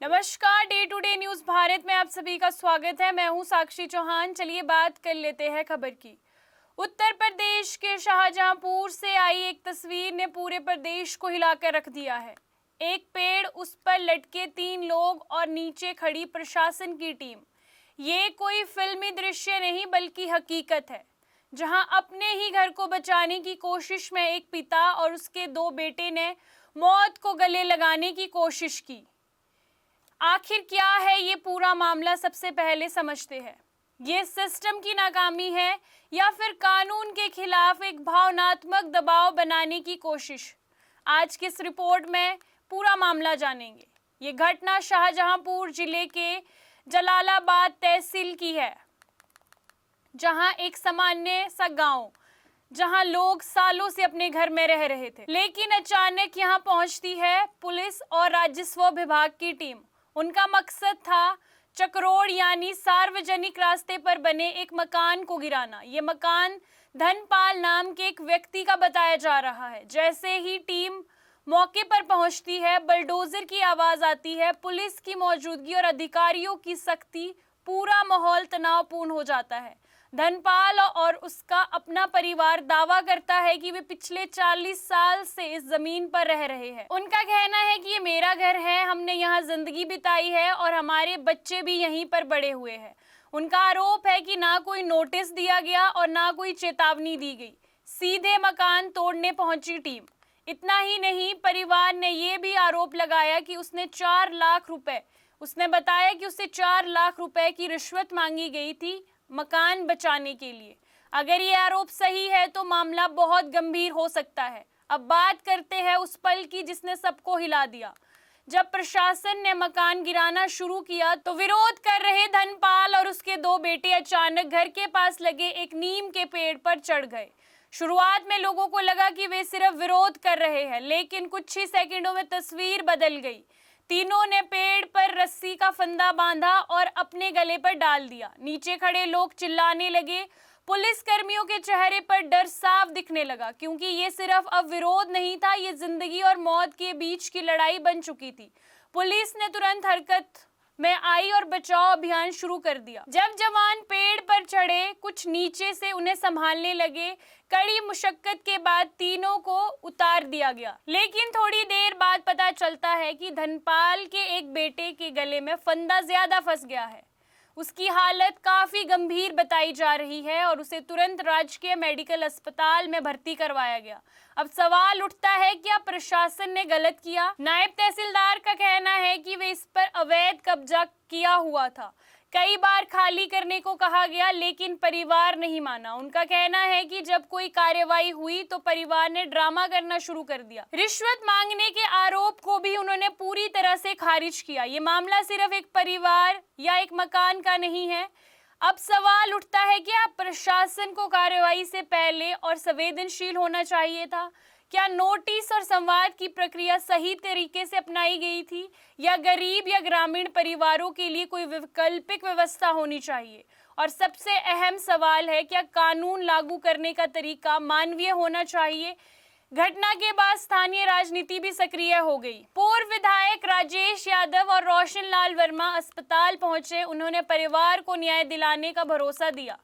नमस्कार, Day to Day News Bharat में आप सभी का स्वागत है। मैं हूं साक्षी चौहान। चलिए बात कर लेते हैं खबर की। उत्तर प्रदेश के शाहजहांपुर से आई एक तस्वीर ने पूरे प्रदेश को हिलाकर रख दिया है। एक पेड़, उस पर लटके 3 लोग और नीचे खड़ी प्रशासन की टीम। ये कोई फिल्मी दृश्य नहीं बल्कि हकीकत है, जहां अपने ही घर को बचाने की कोशिश में एक पिता और उसके 2 बेटे ने मौत को गले लगाने की कोशिश की। आखिर क्या है ये पूरा मामला, सबसे पहले समझते हैं। ये सिस्टम की नाकामी है या फिर कानून के खिलाफ एक भावनात्मक दबाव बनाने की कोशिश? आज की इस रिपोर्ट में पूरा मामला जानेंगे। ये घटना शाहजहांपुर जिले के जलालाबाद तहसील की है, जहां एक सामान्य सा गांव, जहां लोग सालों से अपने घर में रह रहे थे, लेकिन अचानक यहां पहुंचती है पुलिस और राजस्व विभाग की टीम। उनका मकसद था चक्रोड़ यानी सार्वजनिक रास्ते पर बने एक मकान को गिराना। ये मकान धनपाल नाम के एक व्यक्ति का बताया जा रहा है। जैसे ही टीम मौके पर पहुंचती है, बलडोजर की आवाज आती है, पुलिस की मौजूदगी और अधिकारियों की सख्ती, पूरा माहौल तनावपूर्ण हो जाता है। धनपाल और उसका अपना परिवार दावा करता है कि वे पिछले 40 साल से इस जमीन पर रह रहे हैं। उनका कहना है कि ये मेरा घर है, हमने यहाँ जिंदगी बिताई है और हमारे बच्चे भी यहीं पर बड़े हुए हैं। उनका आरोप है कि ना कोई नोटिस दिया गया और ना कोई चेतावनी दी गई, सीधे मकान तोड़ने पहुंची टीम। इतना ही नहीं, परिवार ने ये भी आरोप लगाया कि उसने 4 लाख रुपए, उसने बताया कि उससे 4 लाख रुपए की रिश्वत मांगी गई थी मकान बचाने के लिए। अगर ये आरोप सही है तो मामला बहुत गंभीर हो सकता है। अब बात करते हैं उस पल की जिसने सबको हिला दिया। जब प्रशासन ने मकान गिराना शुरू किया तो विरोध कर रहे धनपाल और उसके 2 बेटे अचानक घर के पास लगे एक नीम के पेड़ पर चढ़ गए। शुरुआत में लोगों को लगा कि वे सिर्फ विरोध कर रहे हैं, लेकिन कुछ ही सेकंडों में तस्वीर बदल गई। तीनों ने पेड़ पर रस्सी का फंदा बांधा और अपने गले पर डाल दिया। नीचे खड़े लोग चिल्लाने लगे। पुलिस कर्मियों के चेहरे पर डर साफ दिखने लगा, क्योंकि ये सिर्फ अब विरोध नहीं था, ये जिंदगी और मौत के बीच की लड़ाई बन चुकी थी। पुलिस ने तुरंत हरकत में आई और बचाव अभियान शुरू कर दिया। जब जवान पेड़ पर चढ़े, कुछ नीचे से उन्हें संभालने लगे। कड़ी मुशक्कत के बाद तीनों को उतार दिया गया, लेकिन थोड़ी देर बाद पता चलता है कि धनपाल के एक बेटे के गले में फंदा ज्यादा फंस गया है। उसकी हालत काफी गंभीर बताई जा रही है और उसे तुरंत राजकीय मेडिकल अस्पताल में भर्ती करवाया गया। अब सवाल उठता है, क्या प्रशासन ने गलत किया? नायब तहसीलदार का कहना है कि वे इस पर अवैध कब्जा किया हुआ था। कई बार खाली करने को कहा गया, लेकिन परिवार नहीं माना। उनका कहना है कि जब कोई कार्रवाई हुई तो परिवार ने ड्रामा करना शुरू कर दिया। रिश्वत मांगने के आरोप को भी उन्होंने पूरी तरह से खारिज किया। ये मामला सिर्फ एक परिवार या एक मकान का नहीं है। अब सवाल उठता है, क्या प्रशासन को कार्रवाई से पहले और संवेदनशील होना चाहिए था? क्या नोटिस और संवाद की प्रक्रिया सही तरीके से अपनाई गई थी, या गरीब या ग्रामीण परिवारों के लिए कोई वैकल्पिक व्यवस्था होनी चाहिए? और सबसे अहम सवाल है, क्या कानून लागू करने का तरीका मानवीय होना चाहिए? घटना के बाद स्थानीय राजनीति भी सक्रिय हो गई। पूर्व विधायक राजेश यादव और रोशन लाल वर्मा अस्पताल पहुंचे। उन्होंने परिवार को न्याय दिलाने का भरोसा दिया।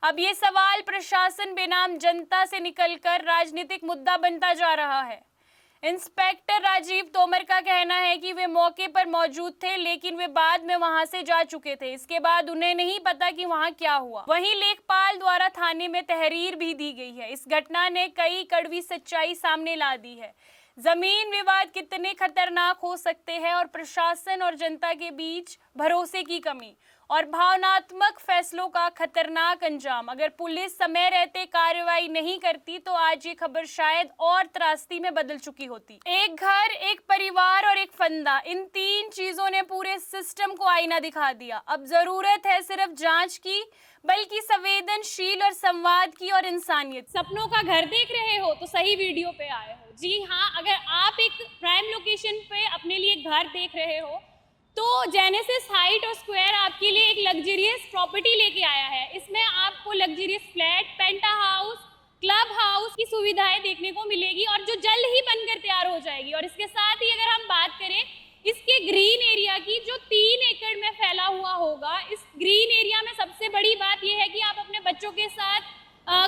अब ये सवाल प्रशासन बेनाम जनता से निकलकर राजनीतिक मुद्दा बनता जा रहा है। इंस्पेक्टर राजीव तोमर का कहना है कि वे मौके पर मौजूद थे, लेकिन वे बाद में वहां से जा चुके थे। इसके बाद उन्हें नहीं पता कि वहां क्या हुआ। वहीं लेखपाल द्वारा थाने में तहरीर भी दी गई है। इस घटना ने कई कड़वी सच्चाई सामने ला दी है। जमीन विवाद कितने खतरनाक हो सकते हैं और प्रशासन और जनता के बीच भरोसे की कमी और भावनात्मक फैसलों का खतरनाक अंजाम। अगर पुलिस समय रहते कार्रवाई नहीं करती तो आज ये खबर शायद और त्रासदी में बदल चुकी होती। एक घर, एक परिवार और एक फंदा, इन 3 चीजों ने पूरे सिस्टम को आईना दिखा दिया। अब जरूरत है सिर्फ जांच की, बल्कि संवेदनशील और संवाद की और इंसानियत। सपनों का घर देख रहे हो तो सही वीडियो पे आए हो। जी हाँ, अगर आप एक प्राइम लोकेशन पे अपने लिए घर देख रहे हो तो जेनेसिस हाइट और स्क्वायर आपके लिए एक लग्जरियस प्रॉपर्टी लेके आया है। इसमें आपको लग्जरियस फ्लैट, पेंटा हाउस, क्लब हाउस की सुविधाएं देखने को मिलेगी और जो जल्द ही बनकर तैयार हो जाएगी। और इसके साथ ही अगर हम बात करें इसके ग्रीन एरिया की, जो होगा। इस ग्रीन एरिया में सबसे बड़ी बात यह है कि आप अपने बच्चों के साथ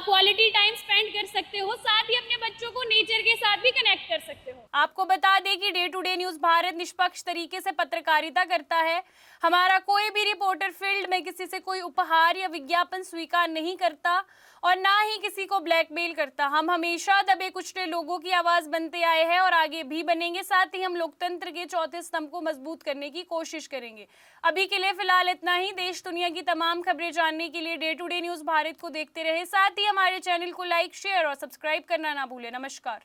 क्वालिटी टाइम स्पेंड कर सकते हो, साथ ही अपने बच्चों को नेचर के साथ भी कनेक्ट कर सकते हो। आपको बता दें कि Day to Day News Bharat निष्पक्ष तरीके से पत्रकारिता करता है। हमारा कोई भी रिपोर्टर फील्ड में किसी से कोई उपहार या विज्ञापन स्वीकार नहीं करता और ना ही किसी को ब्लैकमेल करता। हम हमेशा दबे कुचले लोगों की आवाज बनते आए हैं और आगे भी बनेंगे। साथ ही हम लोकतंत्र के चौथे स्तंभ को मजबूत करने की कोशिश करेंगे। अभी के लिए फिलहाल इतना ही। देश दुनिया की तमाम खबरें जानने के लिए Day to Day News Bharat को देखते रहे। साथ ही हमारे चैनल को लाइक, शेयर और सब्सक्राइब करना ना भूलें। नमस्कार।